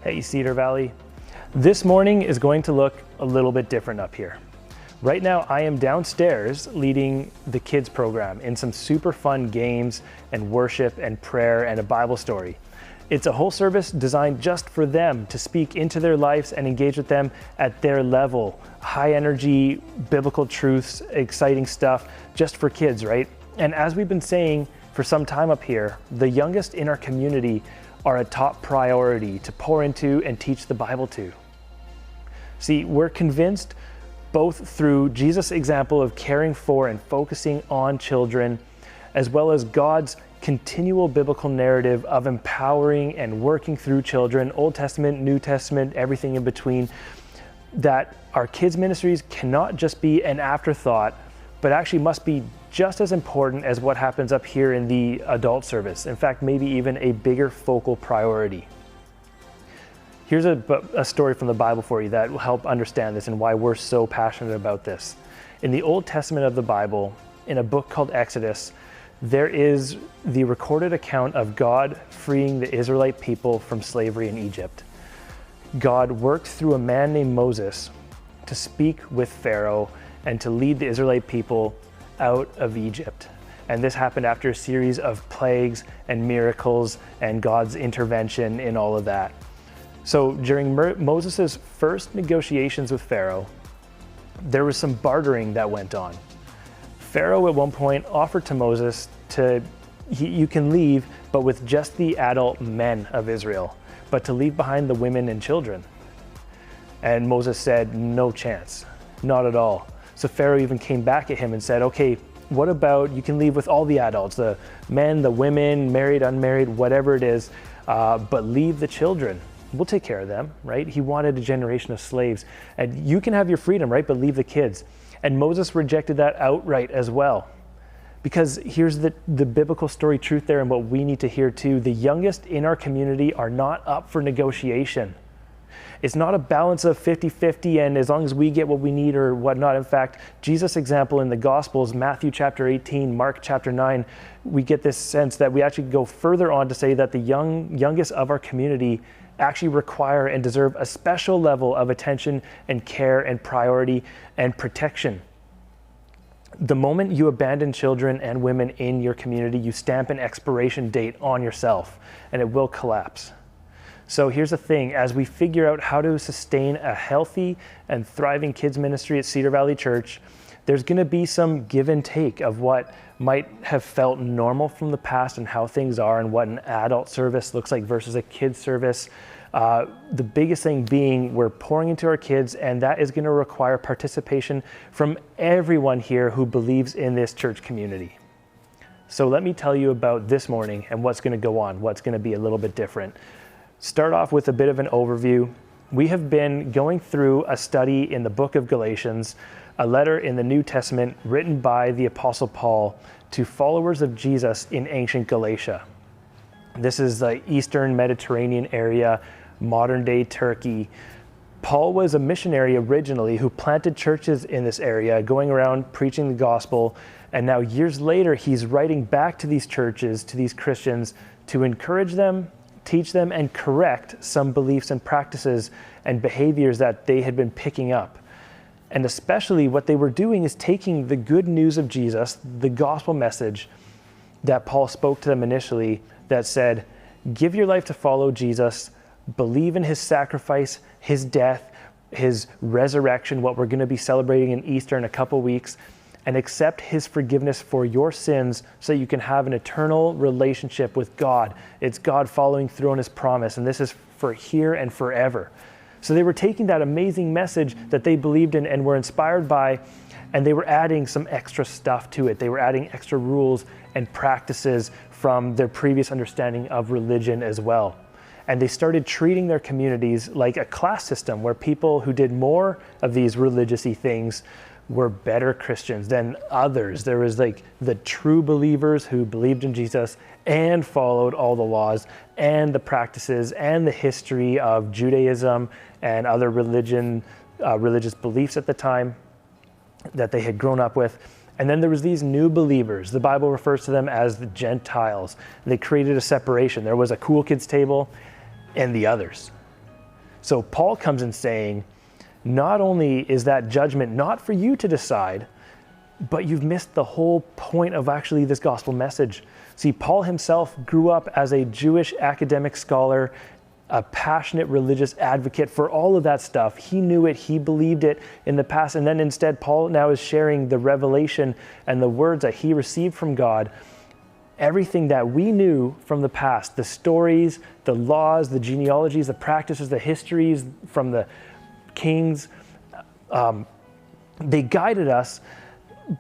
Hey, Cedar Valley. This morning is going to look a little bit different up here. Right now, I am downstairs leading the kids program in some super fun games and worship and prayer and a Bible story. It's a whole service designed just for them to speak into their lives and engage with them at their level. High energy, biblical truths, exciting stuff, just for kids, right? And as we've been saying for some time up here, the youngest in our community are a top priority to pour into and teach the Bible to. See, we're convinced both through Jesus' example of caring for and focusing on children, as well as God's continual biblical narrative of empowering and working through children, Old Testament, New Testament, everything in between, that our kids' ministries cannot just be an afterthought, but actually must be just as important as what happens up here in the adult service. In fact, maybe even a bigger focal priority. Here's a story from the Bible for you that will help understand this and why we're so passionate about this. In the Old Testament of the Bible, in a book called Exodus, there is the recorded account of God freeing the Israelite people from slavery in Egypt. God worked through a man named Moses to speak with Pharaoh and to lead the Israelite people out of Egypt. And this happened after a series of plagues and miracles and God's intervention in all of that. So during Moses' first negotiations with Pharaoh, there was some bartering that went on. Pharaoh at one point offered to Moses you can leave, but with just the adult men of Israel, but to leave behind the women and children. And Moses said, no chance, not at all. So Pharaoh even came back at him and said, okay, what about you can leave with all the adults, the men, the women, married, unmarried, whatever it is, but leave the children. We'll take care of them, right? He wanted a generation of slaves. And you can have your freedom, right? But leave the kids. And Moses rejected that outright as well. Because here's the biblical story truth there and what we need to hear too. The youngest in our community are not up for negotiation. It's not a balance of 50-50 and as long as we get what we need or whatnot. In fact, Jesus' example in the Gospels, Matthew chapter 18, Mark chapter 9, we get this sense that we actually go further on to say that the youngest of our community actually require and deserve a special level of attention and care and priority and protection. The moment you abandon children and women in your community, you stamp an expiration date on yourself and it will collapse. So here's the thing, as we figure out how to sustain a healthy and thriving kids ministry at Cedar Valley Church, there's going to be some give and take of what might have felt normal from the past and how things are and what an adult service looks like versus a kids service. The biggest thing being we're pouring into our kids, and that is going to require participation from everyone here who believes in this church community. So let me tell you about this morning and what's going to go on, what's going to be a little bit different. Start off with a bit of an overview. We have been going through a study in the book of Galatians, a letter in the New Testament written by the Apostle Paul to followers of Jesus in ancient Galatia. This is the Eastern Mediterranean area, modern day Turkey. Paul was a missionary originally who planted churches in this area, going around preaching the gospel. And now years later, he's writing back to these churches, to these Christians, to encourage them, teach them, and correct some beliefs and practices and behaviors that they had been picking up. And especially what they were doing is taking the good news of Jesus, the gospel message that Paul spoke to them initially that said, give your life to follow Jesus, believe in his sacrifice, his death, his resurrection, what we're going to be celebrating in Easter in a couple weeks, and accept his forgiveness for your sins so you can have an eternal relationship with God. It's God following through on his promise, and this is for here and forever. So they were taking that amazing message that they believed in and were inspired by, and they were adding some extra stuff to it. They were adding extra rules and practices from their previous understanding of religion as well. And they started treating their communities like a class system where people who did more of these religious-y things were better Christians than others. There was like the true believers who believed in Jesus and followed all the laws and the practices and the history of Judaism and other religious beliefs at the time that they had grown up with. And then there was these new believers. The Bible refers to them as the Gentiles. They created a separation. There was a cool kids table and the others. So Paul comes in saying, not only is that judgment not for you to decide, but you've missed the whole point of actually this gospel message. See, Paul himself grew up as a Jewish academic scholar, a passionate religious advocate for all of that stuff. He knew it, he believed it in the past, and then instead Paul now is sharing the revelation and the words that he received from God. Everything that we knew from the past, the stories, the laws, the genealogies, the practices, the histories from the kings, they guided us,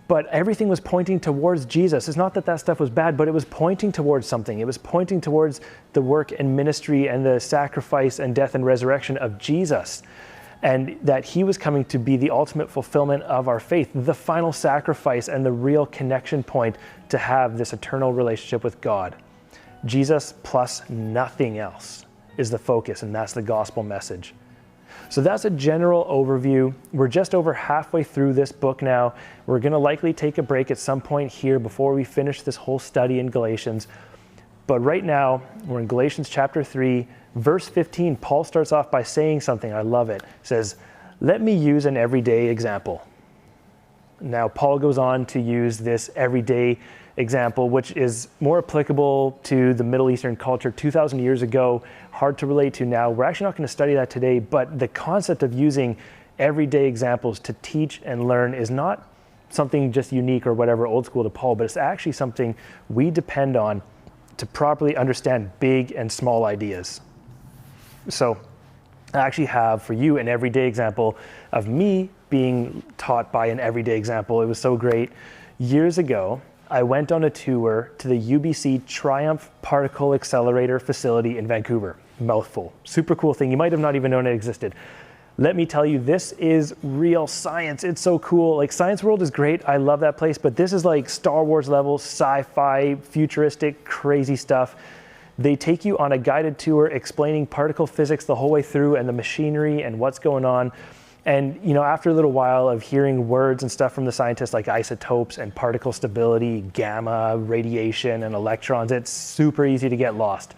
but everything was pointing towards Jesus. It's not that that stuff was bad, but it was pointing towards something. It was pointing towards the work and ministry and the sacrifice and death and resurrection of Jesus, and that he was coming to be the ultimate fulfillment of our faith, the final sacrifice and the real connection point to have this eternal relationship with God. Jesus plus nothing else is the focus, and that's the gospel message. So that's a general overview. We're just over halfway through this book now. We're going to likely take a break at some point here before we finish this whole study in Galatians. But right now, we're in Galatians chapter 3, verse 15. Paul starts off by saying something. I love it. He says, "Let me use an everyday example." Now, Paul goes on to use this everyday example, which is more applicable to the Middle Eastern culture 2,000 years ago, hard to relate to now. We're actually not going to study that today, but the concept of using everyday examples to teach and learn is not something just unique or whatever old school to Paul, but it's actually something we depend on to properly understand big and small ideas. So I actually have for you an everyday example of me being taught by an everyday example. It was so great. Years ago, I went on a tour to the UBC Triumph Particle Accelerator facility in Vancouver. Mouthful. Super cool thing. You might have not even known it existed. Let me tell you, this is real science. It's so cool. Like, Science World is great. I love that place, but this is like Star Wars level, sci-fi, futuristic, crazy stuff. They take you on a guided tour explaining particle physics the whole way through and the machinery and what's going on. And, you know, after a little while of hearing words and stuff from the scientists like isotopes and particle stability, gamma, radiation, and electrons, it's super easy to get lost.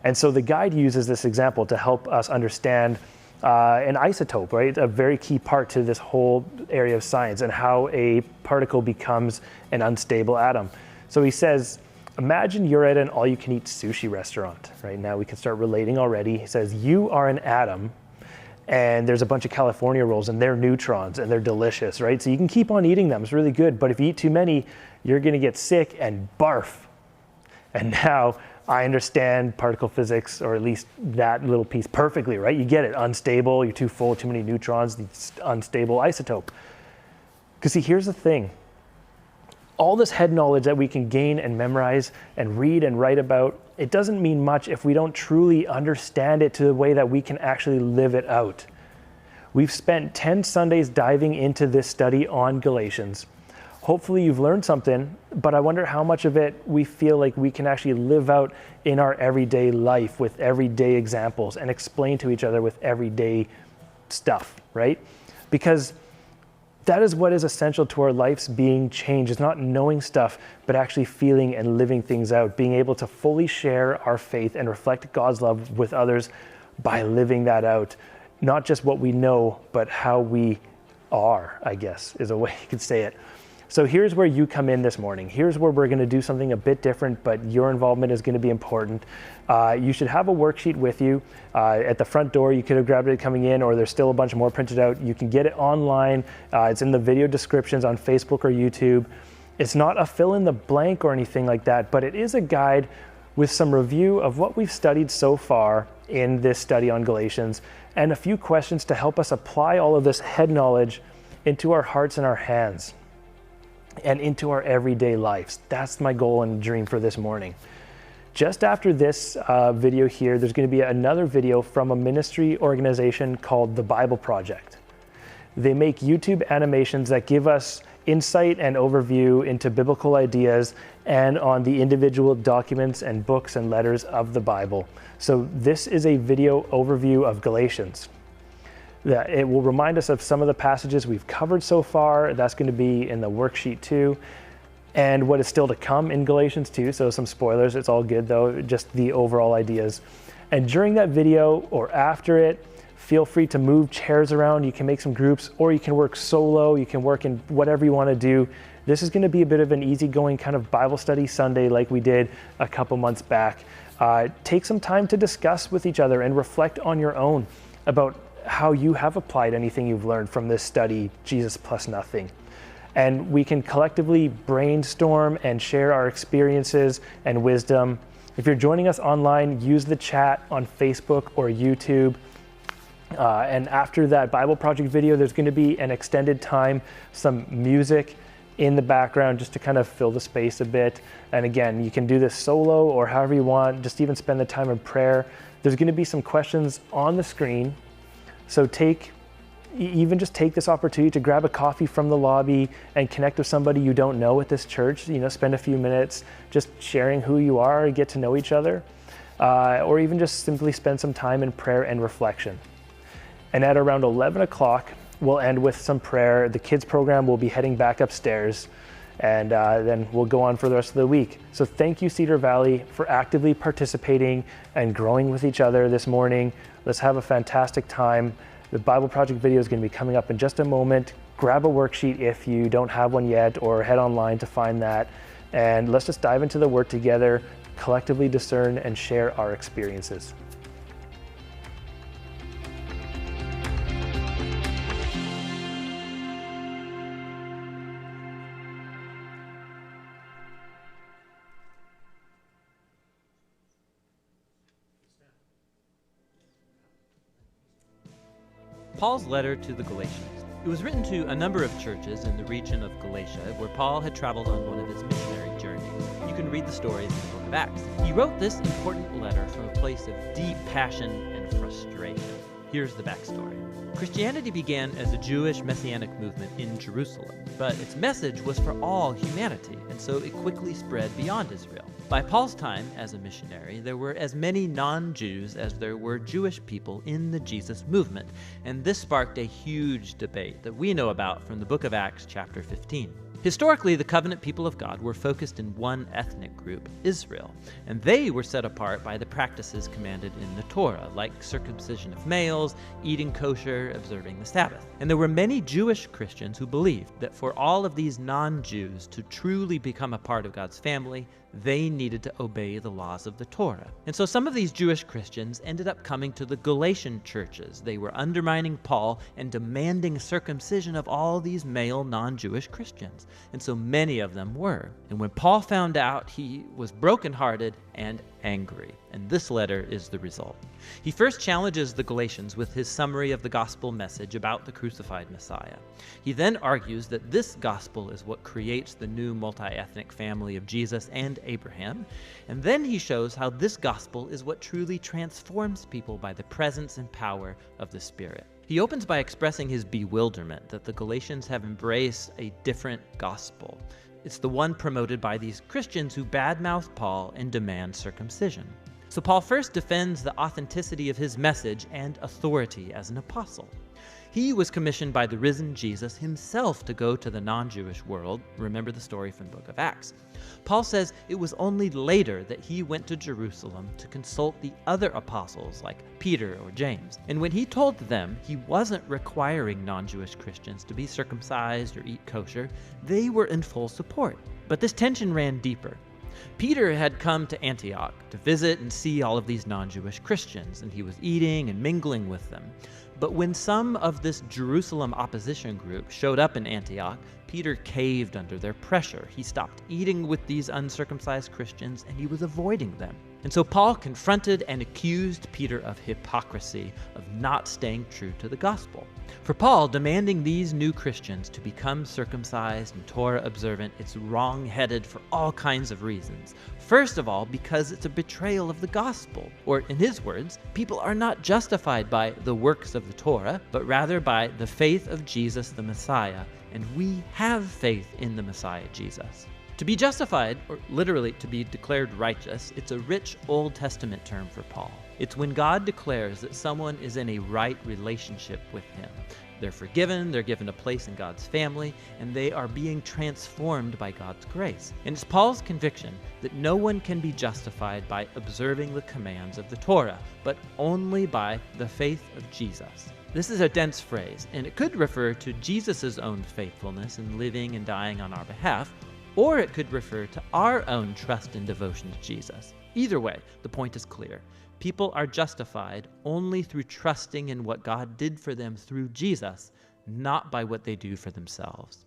And so the guide uses this example to help us understand an isotope, right? A very key part to this whole area of science and how a particle becomes an unstable atom. So he says, imagine you're at an all-you-can-eat sushi restaurant. Right now we can start relating already. He says, you are an atom, and there's a bunch of California rolls and they're neutrons and they're delicious, right? So you can keep on eating them, it's really good, but if you eat too many, you're gonna get sick and barf. And now I understand particle physics, or at least that little piece perfectly, right? You get it, unstable, you're too full, too many neutrons, unstable isotope. Because see, here's the thing. All this head knowledge that we can gain and memorize and read and write about, it doesn't mean much if we don't truly understand it to the way that we can actually live it out. We've spent 10 Sundays diving into this study on Galatians. Hopefully you've learned something, but I wonder how much of it we feel like we can actually live out in our everyday life with everyday examples and explain to each other with everyday stuff, right? Because that is what is essential to our life's being changed. It's not knowing stuff, but actually feeling and living things out, being able to fully share our faith and reflect God's love with others by living that out. Not just what we know, but how we are, I guess, is a way you could say it. So here's where you come in this morning. Here's where we're going to do something a bit different, but your involvement is going to be important. You should have a worksheet with you at the front door. You could have grabbed it coming in, or there's still a bunch more printed out. You can get it online. It's in the video descriptions on Facebook or YouTube. It's not a fill in the blank or anything like that, but it is a guide with some review of what we've studied so far in this study on Galatians, and a few questions to help us apply all of this head knowledge into our hearts and our hands, and into our everyday lives. That's my goal and dream for this morning. Just after this video here, there's going to be another video from a ministry organization called The Bible Project. They make YouTube animations that give us insight and overview into biblical ideas and on the individual documents and books and letters of the Bible. So this is a video overview of Galatians. That it will remind us of some of the passages we've covered so far. That's going to be in the worksheet too, and what is still to come in Galatians too. So some spoilers, it's all good though, just the overall ideas. And during that video or after it, Feel free to move chairs around. You can make some groups, or you can work solo. You can work in whatever you want to do. This is going to be a bit of an easygoing kind of Bible study Sunday like we did a couple months back. Take some time to discuss with each other and reflect on your own about how you have applied anything you've learned from this study, Jesus plus nothing. And we can collectively brainstorm and share our experiences and wisdom. If you're joining us online, use the chat on Facebook or YouTube. And after that Bible Project video, there's going to be an extended time, some music in the background just to kind of fill the space a bit. And again, you can do this solo or however you want, just even spend the time in prayer. There's going to be some questions on the screen. So take this opportunity to grab a coffee from the lobby and connect with somebody you don't know at this church. Spend a few minutes just sharing who you are, get to know each other, or even just simply spend some time in prayer and reflection. And at around 11 o'clock, we'll end with some prayer. The kids program will be heading back upstairs, and then we'll go on for the rest of the week. So thank you, Cedar Valley, for actively participating and growing with each other this morning. Let's have a fantastic time. The Bible Project video is going to be coming up in just a moment. Grab a worksheet if you don't have one yet, or head online to find that. And let's just dive into the Word together, collectively discern and share our experiences. Paul's letter to the Galatians. It was written to a number of churches in the region of Galatia, where Paul had traveled on one of his missionary journeys. You can read the stories in the book of Acts. He wrote this important letter from a place of deep passion and frustration. Here's the backstory. Christianity began as a Jewish messianic movement in Jerusalem, but its message was for all humanity, and so it quickly spread beyond Israel. By Paul's time as a missionary, there were as many non-Jews as there were Jewish people in the Jesus movement, and this sparked a huge debate that we know about from the book of Acts chapter 15. Historically, the covenant people of God were focused in one ethnic group, Israel, and they were set apart by the practices commanded in the Torah, like circumcision of males, eating kosher, observing the Sabbath. And there were many Jewish Christians who believed that for all of these non-Jews to truly become a part of God's family, they needed to obey the laws of the Torah. And so some of these Jewish Christians ended up coming to the Galatian churches. They were undermining Paul and demanding circumcision of all these male non-Jewish Christians. And so many of them were. And when Paul found out, he was brokenhearted and angry. And this letter is the result. He first challenges the Galatians with his summary of the gospel message about the crucified Messiah. He then argues that this gospel is what creates the new multi-ethnic family of Jesus and Abraham. And then he shows how this gospel is what truly transforms people by the presence and power of the Spirit. He opens by expressing his bewilderment that the Galatians have embraced a different gospel. It's the one promoted by these Christians who badmouth Paul and demand circumcision. So Paul first defends the authenticity of his message and authority as an apostle. He was commissioned by the risen Jesus himself to go to the non-Jewish world. Remember the story from the book of Acts. Paul says it was only later that he went to Jerusalem to consult the other apostles like Peter or James. And when he told them he wasn't requiring non-Jewish Christians to be circumcised or eat kosher, they were in full support. But this tension ran deeper. Peter had come to Antioch to visit and see all of these non-Jewish Christians, and he was eating and mingling with them. But when some of this Jerusalem opposition group showed up in Antioch, Peter caved under their pressure. He stopped eating with these uncircumcised Christians, and he was avoiding them. And so Paul confronted and accused Peter of hypocrisy, of not staying true to the gospel. For Paul, demanding these new Christians to become circumcised and Torah observant, it's wrong-headed for all kinds of reasons. First of all, because it's a betrayal of the gospel. Or in his words, people are not justified by the works of the Torah, but rather by the faith of Jesus the Messiah. And we have faith in the Messiah Jesus. To be justified, or literally to be declared righteous, it's a rich Old Testament term for Paul. It's when God declares that someone is in a right relationship with him. They're forgiven, they're given a place in God's family, and they are being transformed by God's grace. And it's Paul's conviction that no one can be justified by observing the commands of the Torah, but only by the faith of Jesus. This is a dense phrase, and it could refer to Jesus' own faithfulness in living and dying on our behalf, or it could refer to our own trust and devotion to Jesus. Either way, the point is clear. People are justified only through trusting in what God did for them through Jesus, not by what they do for themselves.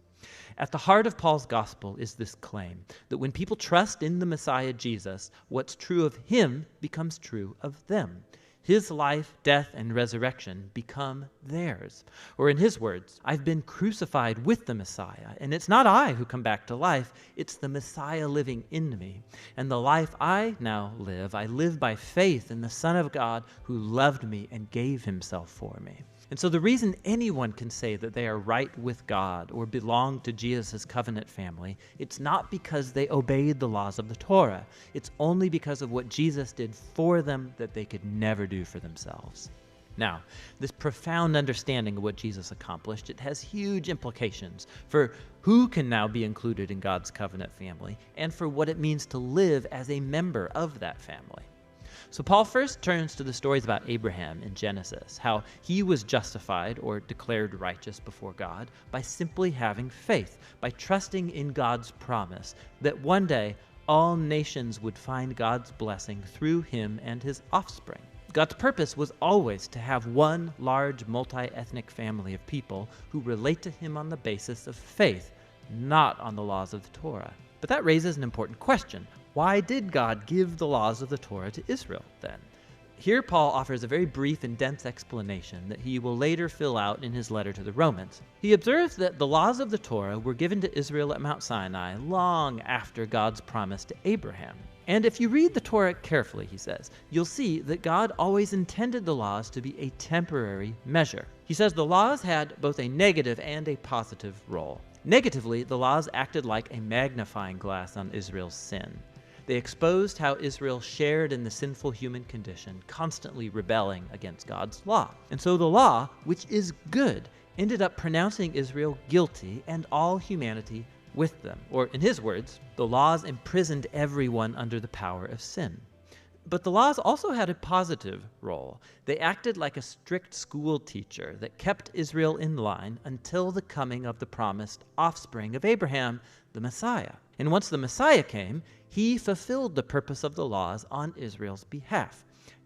At the heart of Paul's gospel is this claim that when people trust in the Messiah Jesus, what's true of him becomes true of them. His life, death, and resurrection become theirs. Or in his words, I've been crucified with the Messiah, and it's not I who come back to life, it's the Messiah living in me. And the life I now live, I live by faith in the Son of God who loved me and gave himself for me. And so the reason anyone can say that they are right with God or belong to Jesus' covenant family, it's not because they obeyed the laws of the Torah. It's only because of what Jesus did for them that they could never do for themselves. Now, this profound understanding of what Jesus accomplished, it has huge implications for who can now be included in God's covenant family and for what it means to live as a member of that family. So Paul first turns to the stories about Abraham in Genesis, how he was justified or declared righteous before God by simply having faith, by trusting in God's promise that one day all nations would find God's blessing through him and his offspring. God's purpose was always to have one large multi-ethnic family of people who relate to him on the basis of faith, not on the laws of the Torah. But that raises an important question. Why did God give the laws of the Torah to Israel then? Here Paul offers a very brief and dense explanation that he will later fill out in his letter to the Romans. He observes that the laws of the Torah were given to Israel at Mount Sinai long after God's promise to Abraham. And if you read the Torah carefully, he says, you'll see that God always intended the laws to be a temporary measure. He says the laws had both a negative and a positive role. Negatively, the laws acted like a magnifying glass on Israel's sin. They exposed how Israel shared in the sinful human condition, constantly rebelling against God's law. And so the law, which is good, ended up pronouncing Israel guilty and all humanity with them. Or in his words, the laws imprisoned everyone under the power of sin. But the laws also had a positive role. They acted like a strict school teacher that kept Israel in line until the coming of the promised offspring of Abraham, the Messiah. And once the Messiah came, he fulfilled the purpose of the laws on Israel's behalf.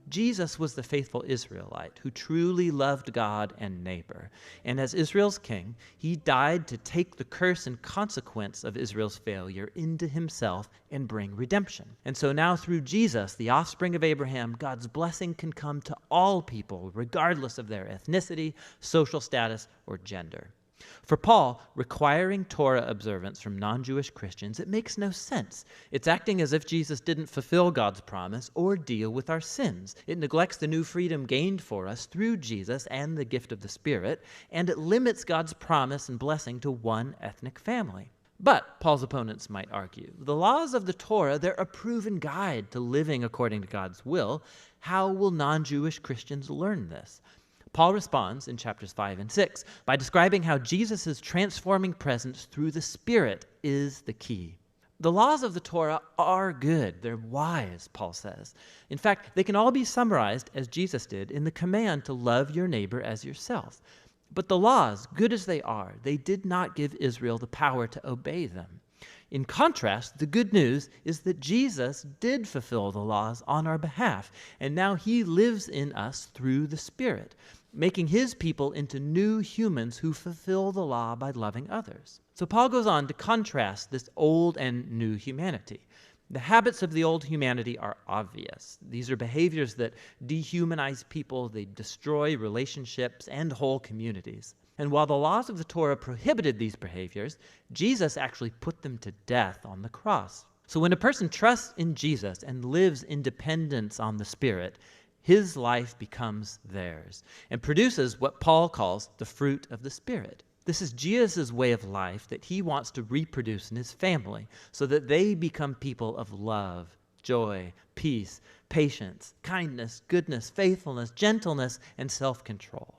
Jesus was the faithful Israelite who truly loved God and neighbor. And as Israel's king, he died to take the curse and consequence of Israel's failure into himself and bring redemption. And so now through Jesus, the offspring of Abraham, God's blessing can come to all people, regardless of their ethnicity, social status, or gender. For Paul, requiring Torah observance from non-Jewish Christians, it makes no sense. It's acting as if Jesus didn't fulfill God's promise or deal with our sins. It neglects the new freedom gained for us through Jesus and the gift of the Spirit, and it limits God's promise and blessing to one ethnic family. But, Paul's opponents might argue, the laws of the Torah, they're a proven guide to living according to God's will. How will non-Jewish Christians learn this? Paul responds in chapters 5 and 6 by describing how Jesus' transforming presence through the Spirit is the key. The laws of the Torah are good. They're wise, Paul says. In fact, they can all be summarized, as Jesus did, in the command to love your neighbor as yourself. But the laws, good as they are, they did not give Israel the power to obey them. In contrast, the good news is that Jesus did fulfill the laws on our behalf, and now he lives in us through the Spirit, making his people into new humans who fulfill the law by loving others. So Paul goes on to contrast this old and new humanity. The habits of the old humanity are obvious. These are behaviors that dehumanize people, they destroy relationships and whole communities. And while the laws of the Torah prohibited these behaviors, Jesus actually put them to death on the cross. So when a person trusts in Jesus and lives in dependence on the Spirit, his life becomes theirs and produces what Paul calls the fruit of the Spirit. This is Jesus' way of life that he wants to reproduce in his family so that they become people of love, joy, peace, patience, kindness, goodness, faithfulness, gentleness, and self-control.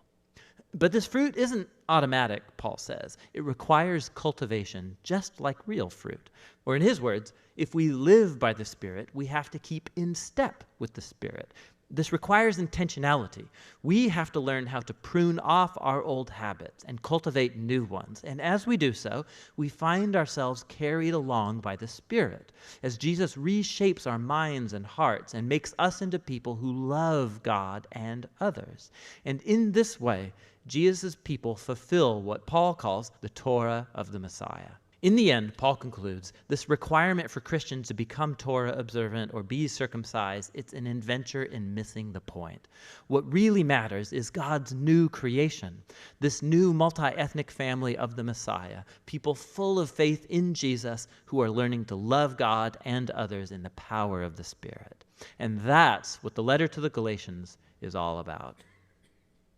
But this fruit isn't automatic, Paul says. It requires cultivation, just like real fruit. Or in his words, if we live by the Spirit, we have to keep in step with the Spirit. This requires intentionality. We have to learn how to prune off our old habits and cultivate new ones. And as we do so, we find ourselves carried along by the Spirit as Jesus reshapes our minds and hearts and makes us into people who love God and others. And in this way, Jesus' people fulfill what Paul calls the Torah of the Messiah. In the end, Paul concludes, this requirement for Christians to become Torah observant or be circumcised, it's an adventure in missing the point. What really matters is God's new creation, this new multi-ethnic family of the Messiah, people full of faith in Jesus who are learning to love God and others in the power of the Spirit. And that's what the letter to the Galatians is all about.